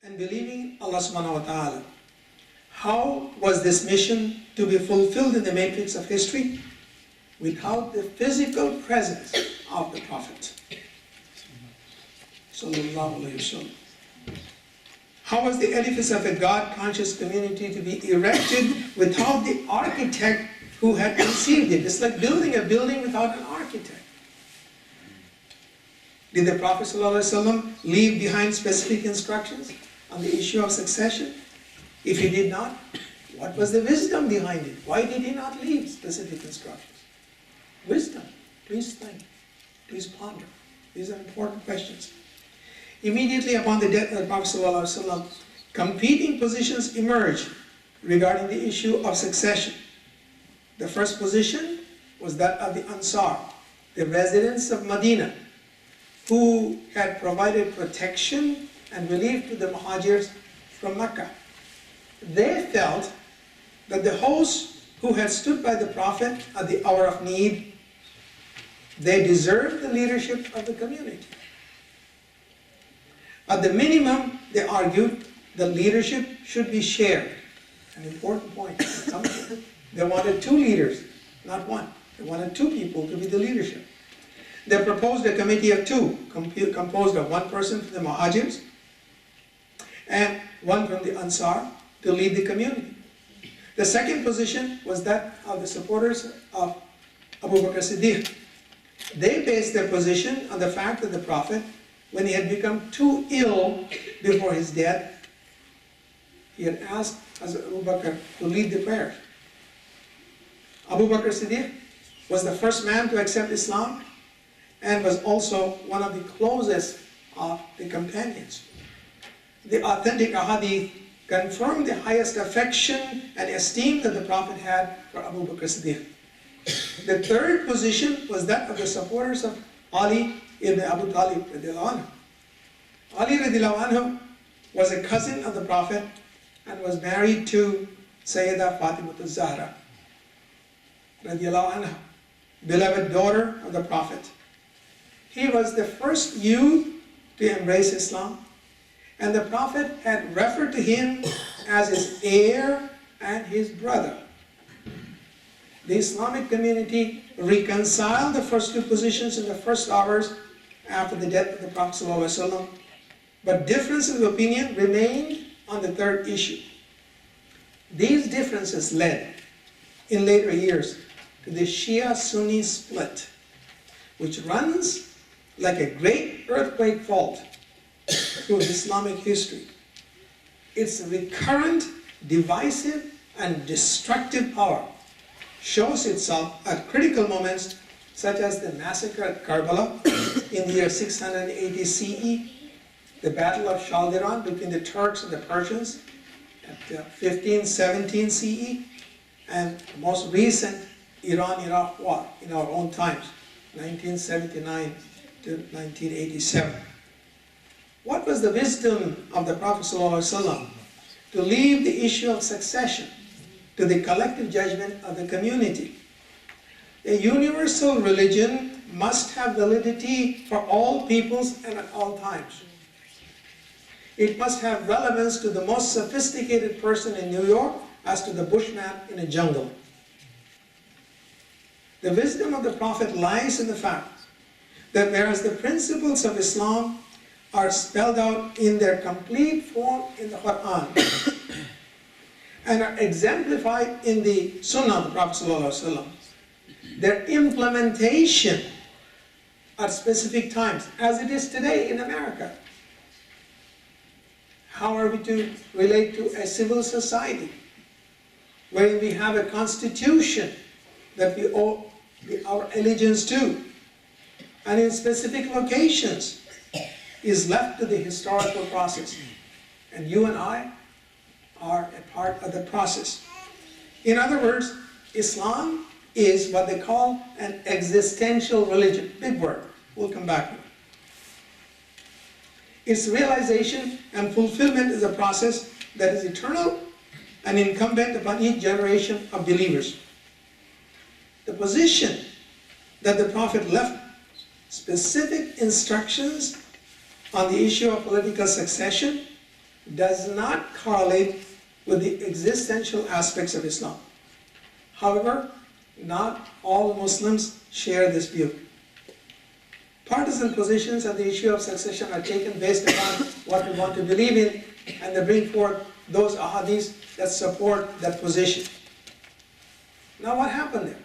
and believing in Allah subhanahu wa ta'ala. How was this mission to be fulfilled in the matrix of history? Without the physical presence of the Prophet. Sallallahu alayhi wa sallam. How was the edifice of a God-conscious community to be erected without the architect who had conceived it? It's like building a building without an architect. Did the Prophet ﷺ leave behind specific instructions on the issue of succession? If he did not, what was the wisdom behind it? Why did he not leave specific instructions? Wisdom. Please think. Please ponder. These are important questions. Immediately upon the death of the Prophet ﷺ, competing positions emerged regarding the issue of succession. The first position was that of the Ansar, the residents of Medina, who had provided protection and relief to the Muhajirs from Mecca. They felt that the hosts who had stood by the Prophet at the hour of need, they deserved the leadership of the community. At the minimum, they argued that leadership should be shared. An important point. They wanted two leaders, not one. They wanted two people to be the leadership. They proposed a committee of two, composed of one person from the Muhajirs and one from the Ansar to lead the community. The second position was that of the supporters of Abu Bakr Siddiq. They based their position on the fact that the Prophet, when he had become too ill before his death, he had asked Hazrat Abu Bakr to lead the prayers. Abu Bakr Siddiq was the first man to accept Islam and was also one of the closest of the companions. The authentic ahadith confirmed the highest affection and esteem that the Prophet had for Abu Bakr Siddiq. The third position was that of the supporters of Ali ibn Abu Talib radiallahu anhu. Ali radiallahu anhu was a cousin of the Prophet and was married to Sayyidah Fatimah al-Zahra radiallahu anha, beloved daughter of the Prophet. He was the first youth to embrace Islam, and the Prophet had referred to him as his heir and his brother. The Islamic community reconciled the first two positions in the first hours after the death of the Prophet ﷺ, but differences of opinion remained on the third issue. These differences led, in later years, to the Shia-Sunni split, which runs like a great earthquake fault through Islamic history. Its recurrent, divisive, and destructive power shows itself at critical moments such as the massacre at Karbala in the year 680 CE, the Battle of Shaldiran between the Turks and the Persians at 1517 CE, and the most recent Iran-Iraq war in our own times, 1979 to 1987. What was the wisdom of the Prophet ﷺ to leave the issue of succession to the collective judgment of the community? A universal religion must have validity for all peoples and at all times. It must have relevance to the most sophisticated person in New York as to the bushman in a jungle. The wisdom of the Prophet lies in the fact that whereas the principles of Islam are spelled out in their complete form in the Quran and are exemplified in the Sunnah of the Prophet ﷺ, their implementation at specific times, as it is today in America. How are we to relate to a civil society wherein we have a constitution that we owe our allegiance to, and in specific locations is left to the historical process, and you and I are a part of the process. In other words, Islam is what they call an existential religion. Big word. We'll come back to it. Its realization and fulfillment is a process that is eternal and incumbent upon each generation of believers. The position that the Prophet left specific instructions on the issue of political succession does not correlate with the existential aspects of Islam. However, not all Muslims share this view. Partisan positions on the issue of succession are taken based upon what we want to believe in, and they bring forth those ahadith that support that position. Now what happened there?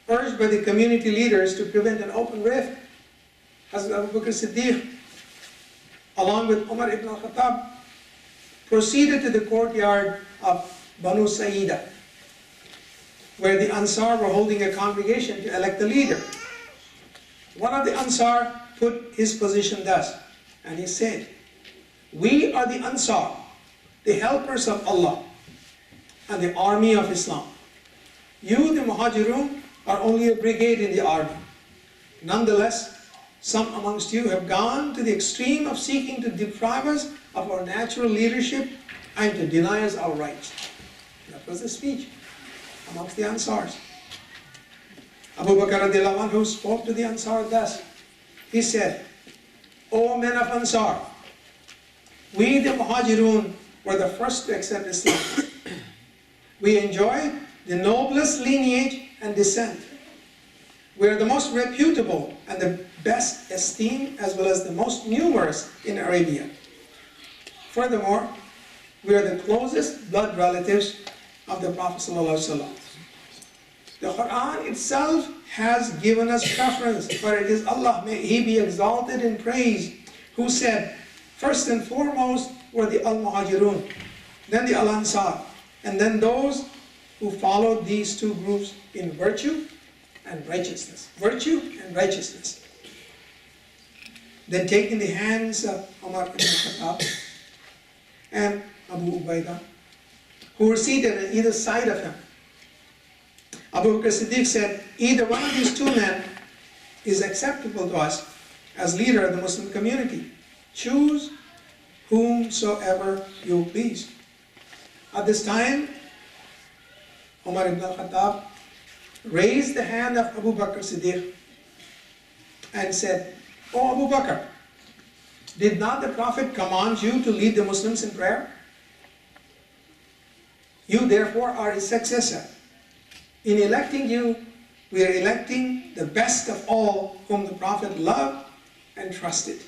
Urged by the community leaders to prevent an open rift, Hazrat Abu Bakr Siddiq, along with Umar ibn al-Khattab, proceeded to the courtyard of Banu Sa'idah, where the Ansar were holding a congregation to elect a leader. One of the Ansar put his position thus, and he said, "We are the Ansar, the helpers of Allah, and the army of Islam. You, the Muhajirun, are only a brigade in the army. Nonetheless, some amongst you have gone to the extreme of seeking to deprive us of our natural leadership and to deny us our rights." That was the speech amongst the Ansars. Abu Bakr radiallahu anhu spoke to the Ansar thus. He said, "O men of Ansar, we the Muhajirun were the first to accept Islam. We enjoy the noblest lineage and descent. We are the most reputable and the best esteemed, as well as the most numerous in Arabia. Furthermore, we are the closest blood relatives of the Prophet ﷺ. The Quran itself has given us preference, for it is Allah, may He be exalted in praise, who said, first and foremost were the Al-Muhajirun, then the Al-Ansar, and then those who followed these two groups in virtue and righteousness." Virtue and righteousness. Then taking the hands of Umar ibn Khattab and Abu Ubaidah, who were seated on either side of him, Abu Bakr Siddiq said, "Either one of these two men is acceptable to us as leader of the Muslim community. Choose whomsoever you please." At this time, Umar ibn al-Khattab raised the hand of Abu Bakr Siddiq and said, "O Abu Bakr, did not the Prophet command you to lead the Muslims in prayer? You therefore are his successor. In electing you, we are electing the best of all whom the Prophet loved and trusted."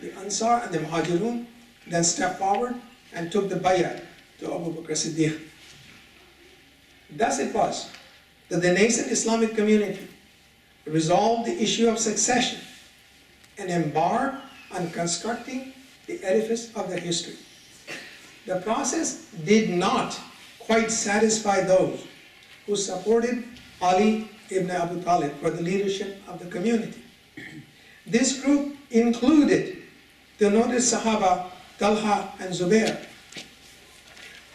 The Ansar and the Muhajirun then stepped forward and took the bay'ah to Abu Bakr Siddiq. Thus it was that the nascent Islamic community resolved the issue of succession and embarked on constructing the edifice of their history. The process did not quite satisfy those who supported Ali ibn Abi Talib for the leadership of the community. This group included the noted Sahaba Talha and Zubair.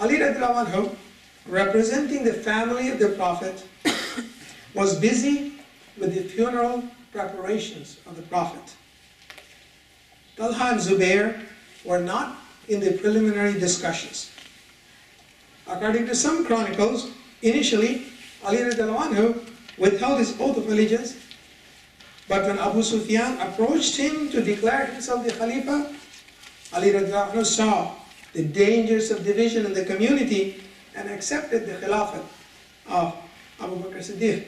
Ali radiallahu anhu, representing the family of the Prophet, was busy with the funeral preparations of the Prophet. Talha and Zubair were not in the preliminary discussions. According to some chronicles, initially Ali radiallahu anhu withheld his oath of allegiance, but when Abu Sufyan approached him to declare himself the Khalifa, Ali radiallahu anhu saw the dangers of division in the community and accepted the Khilafat of Abu Bakr Siddiq.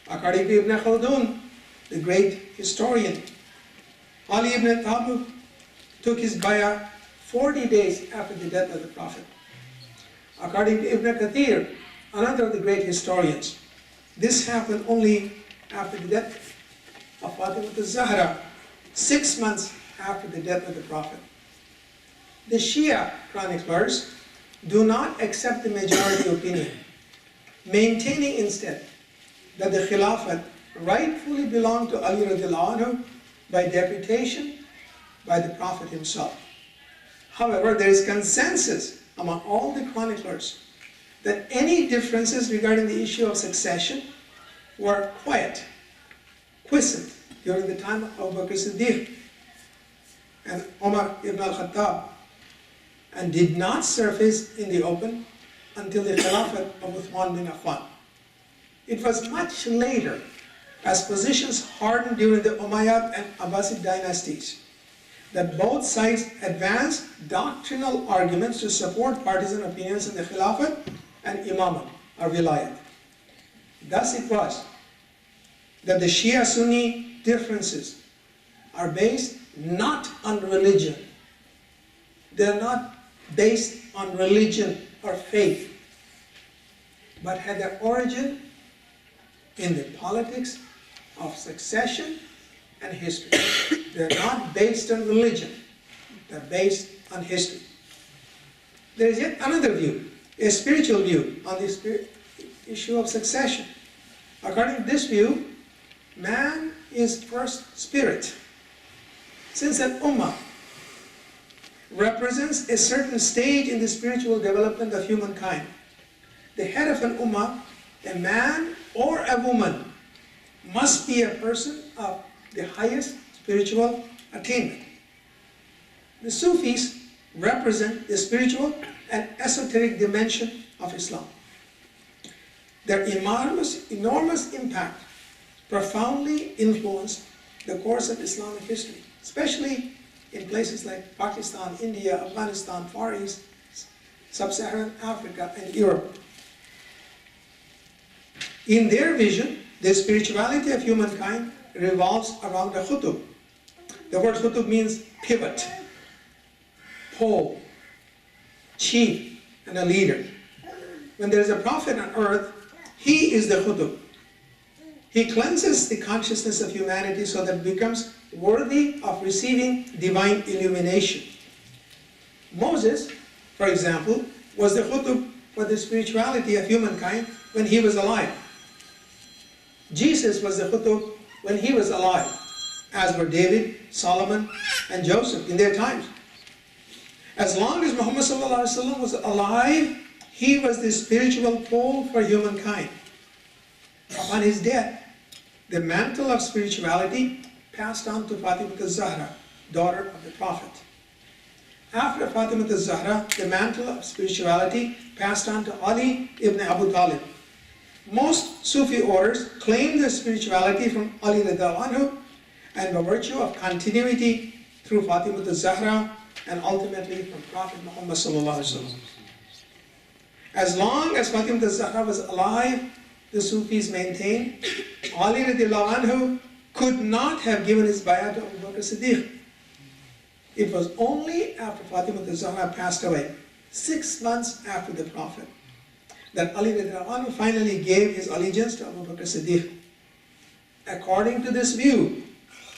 According to Ibn Khaldun, the great historian, Ali ibn Talib took his bay'ah 40 days after the death of the Prophet. According to Ibn Kathir, another of the great historians, this happened only after the death of Fatima al-Zahra, 6 months after the death of the Prophet. The Shia chroniclers do not accept the majority opinion, maintaining instead that the Khilafat rightfully belonged to Ali radiallahu anhu by deputation by the Prophet himself. However, there is consensus among all the chroniclers that any differences regarding the issue of succession were quiescent during the time of Abu Bakr Siddiq and Umar ibn al-Khattab, and did not surface in the open until the Khilafat of Uthman bin Affan. It was much later, as positions hardened during the Umayyad and Abbasid dynasties, that both sides advanced doctrinal arguments to support partisan opinions in the Khilafat and Imamate, or Vilayat. Thus it was that the Shia-Sunni differences are based not on religion. They're not based on religion or faith, but had their origin in the politics of succession and history. They're not based on religion. They're based on history. There is yet another view, a spiritual view on this issue of succession. According to this view, man is first spirit. Since an ummah represents a certain stage in the spiritual development of humankind, the head of an ummah, a man or a woman, must be a person of the highest spiritual attainment. The Sufis represent the spiritual and esoteric dimension of Islam. Their enormous impact profoundly influenced the course of Islamic history, especially in places like Pakistan, India, Afghanistan, Far East, Sub-Saharan Africa, and Europe. In their vision, the spirituality of humankind revolves around the khutub. The word khutub means pivot, pole, chief, and a leader. When there is a prophet on earth, he is the khutub. He cleanses the consciousness of humanity so that it becomes worthy of receiving divine illumination. Moses, for example, was the khutub for the spirituality of humankind when he was alive. Jesus was the khutub when he was alive, as were David, Solomon, and Joseph in their times. As long as Muhammad ﷺ was alive, he was the spiritual pole for humankind. Upon his death, the mantle of spirituality passed on to Fatima al-Zahra, daughter of the Prophet. After Fatima al-Zahra, the mantle of spirituality passed on to Ali ibn Abu Talib. Most Sufi orders claim their spirituality from Ali radiallahu anhu, and by virtue of continuity through Fatima al-Zahra and ultimately from Prophet Muhammed sallallahu alaihi wasallam. As long as Fatima al-Zahra was alive, the Sufis maintained Ali radiallahu anhu could not have given his bayat to Abu Bakr Siddiq. It was only after Fatima al-Zahra passed away, 6 months after the Prophet, that Ali radiallahu anhu finally gave his allegiance to Abu Bakr Siddiq. According to this view,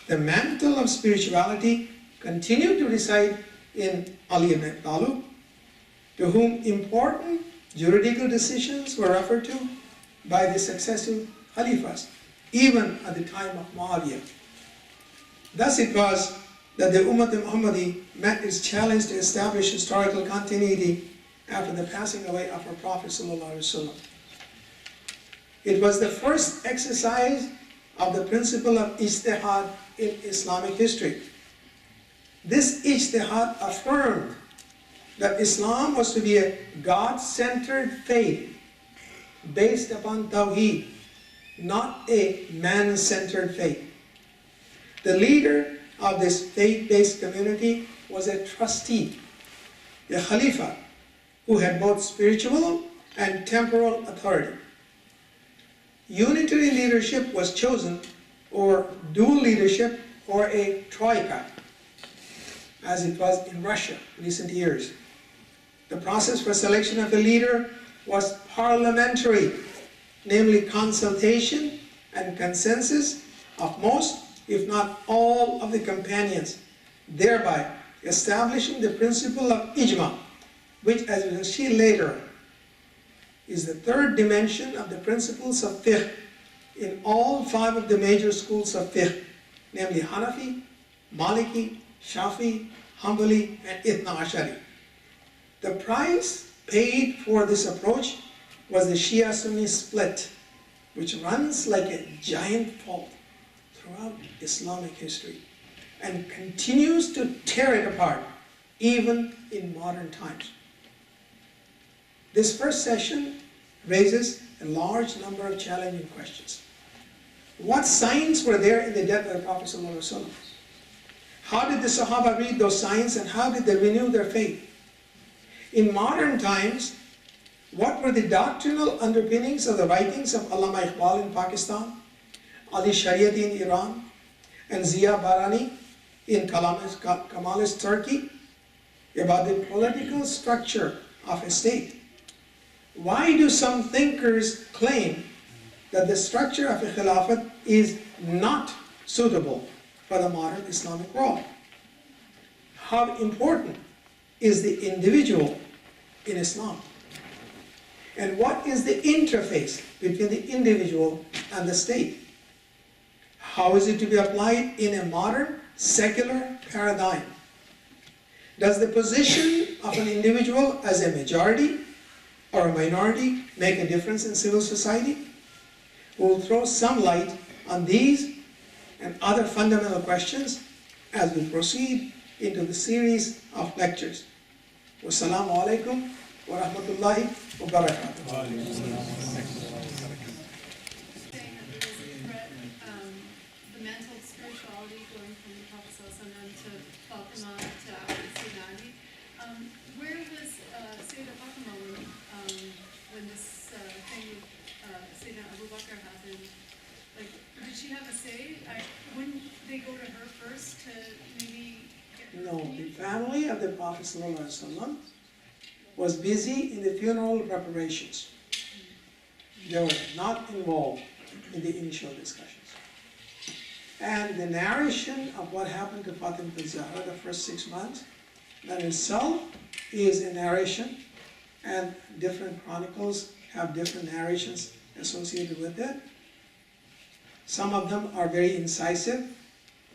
the mantle of spirituality continued to reside in Ali ibn Abi Talib, to whom important juridical decisions were referred to by the successive Khalifas, even at the time of Muawiyah. Thus it was that the Ummah Muhammadi met its challenge to establish historical continuity after the passing away of our Prophet ﷺ. It was the first exercise of the principle of ijtihad in Islamic history. This ijtihad affirmed that Islam was to be a God-centered faith based upon Tawheed, not a man-centered faith. The leader of this faith-based community was a trustee, a Khalifa, who had both spiritual and temporal authority. Unitary leadership was chosen, or dual leadership, or a troika, as it was in Russia in recent years. The process for selection of a leader was parliamentary, namely consultation and consensus of most, if not all, of the companions, thereby establishing the principle of ijma, which, as we will see later, is the third dimension of the principles of fiqh in all 5 of the major schools of fiqh, namely Hanafi, Maliki, Shafi, Hanbali, and Ithna Ashari. The price paid for this approach was the Shia-Sunni split, which runs like a giant fault throughout Islamic history and continues to tear it apart even in modern times. This first session raises a large number of challenging questions. What signs were there in the death of the Prophet ﷺ? How did the Sahaba read those signs and how did they renew their faith? In modern times, what were the doctrinal underpinnings of the writings of Allama Iqbal in Pakistan, Ali Shariati in Iran, and Zia Barani in Kemalist Turkey about the political structure of a state? Why do some thinkers claim that the structure of a Khilafat is not suitable for the modern Islamic world? How important is the individual in Islam? And what is the interface between the individual and the state? How is it to be applied in a modern secular paradigm? Does the position of an individual as a majority or a minority make a difference in civil society? We will throw some light on these and other fundamental questions as we proceed into the series of lectures. Wassalamu alaikum wa rahmatullahi wa barakatuh. The mental spirituality going from the Prophet to Fatima to Sayyidina Ali. Where was Sayyidina Fatima when this thing with Sayyidina Abu Bakr happened? Like, did she have a say? Wouldn't they go to her first to maybe get her No, opinion? the family of the Prophet ﷺ was busy in the funeral preparations. They were not involved in the initial discussions. And the narration of what happened to Fatima al-Zahra the first 6 months, that itself is a narration, and different chronicles have different narrations associated with it. Some of them are very incisive,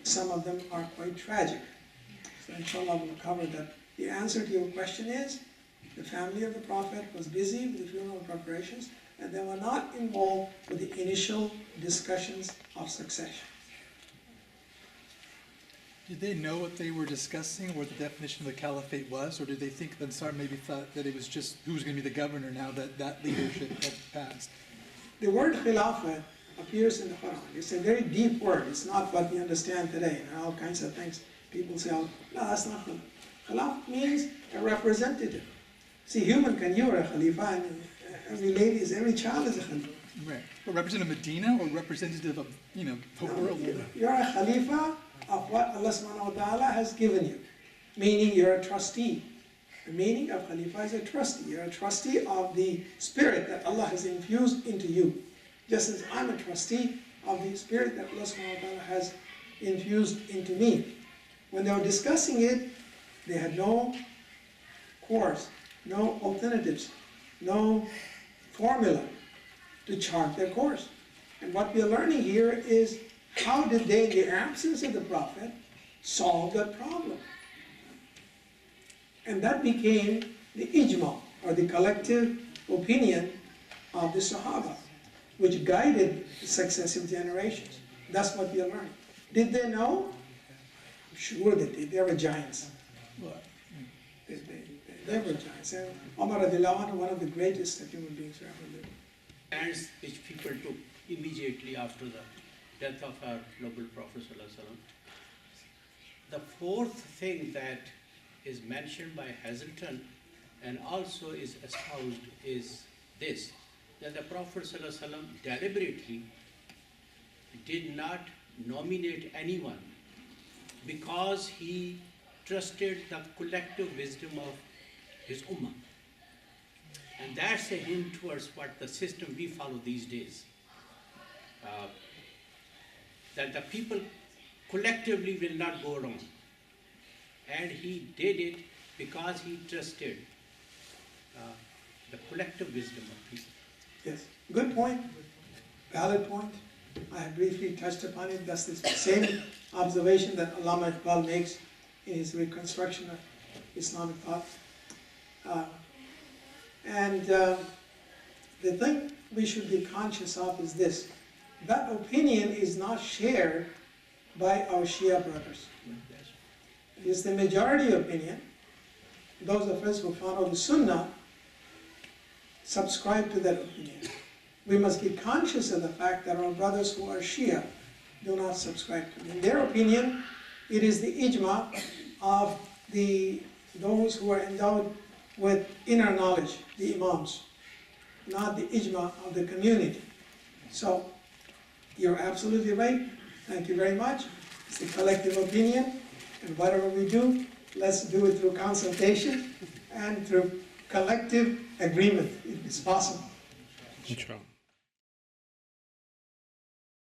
some of them are quite tragic. So inshallah we'll cover that. The answer to your question is, the family of the Prophet was busy with the funeral preparations, and they were not involved with the initial discussions of succession. Did they know what they were discussing, what the definition of the caliphate was, or did they think the Ansar maybe thought that it was just who was going to be the governor now that that leadership had passed? The word khilafah appears in the Quran. It's a very deep word. It's not what we understand today. There are all kinds of things. People say, oh, no, that's not khilafah. Khilafah means a representative. See, human can, you are a khalifa, and every child is a khalifa. Right. But representative of Medina or representative of, the world? You're a khalifa of what Allah subhanahu wa ta'ala has given you. Meaning you're a trustee. The meaning of khalifa is a trustee. You're a trustee of the spirit that Allah has infused into you. Just as I'm a trustee of the spirit that Allah subhanahu wa ta'ala has infused into me. When they were discussing it, they had no course, no alternatives, no formula to chart their course. And what we are learning here is how did they, in the absence of the Prophet, solve that problem? And that became the ijma, or the collective opinion of the Sahaba, which guided the successive generations. That's what we are learning. Did they know? I'm sure they did. They were giants. They were giants. And Umar radiallahu anhu, one of the greatest human beings who ever lived. Stands which people took immediately after the death of our noble Prophet ﷺ. The fourth thing that is mentioned by Hazleton and also is espoused is this, that the Prophet ﷺ deliberately did not nominate anyone because he trusted the collective wisdom of his ummah. And that's a hint towards what the system we follow these days. That the people collectively will not go wrong. And he did it because he trusted the collective wisdom of people. Yes, good point, valid point. I have briefly touched upon it. That's the same observation that Allama Iqbal makes in his reconstruction of Islamic thought. The thing we should be conscious of is this. That opinion is not shared by our Shia brothers. It is the majority opinion. Those of us who follow the Sunnah subscribe to that opinion. We must be conscious of the fact that our brothers who are Shia do not subscribe to it. In their opinion, It is the ijma of those who are endowed with inner knowledge, the imams, not the ijma of the community. So, you're absolutely right. Thank you very much. It's a collective opinion, and whatever we do, let's do it through consultation and through collective agreement, if it's possible. Inshallah.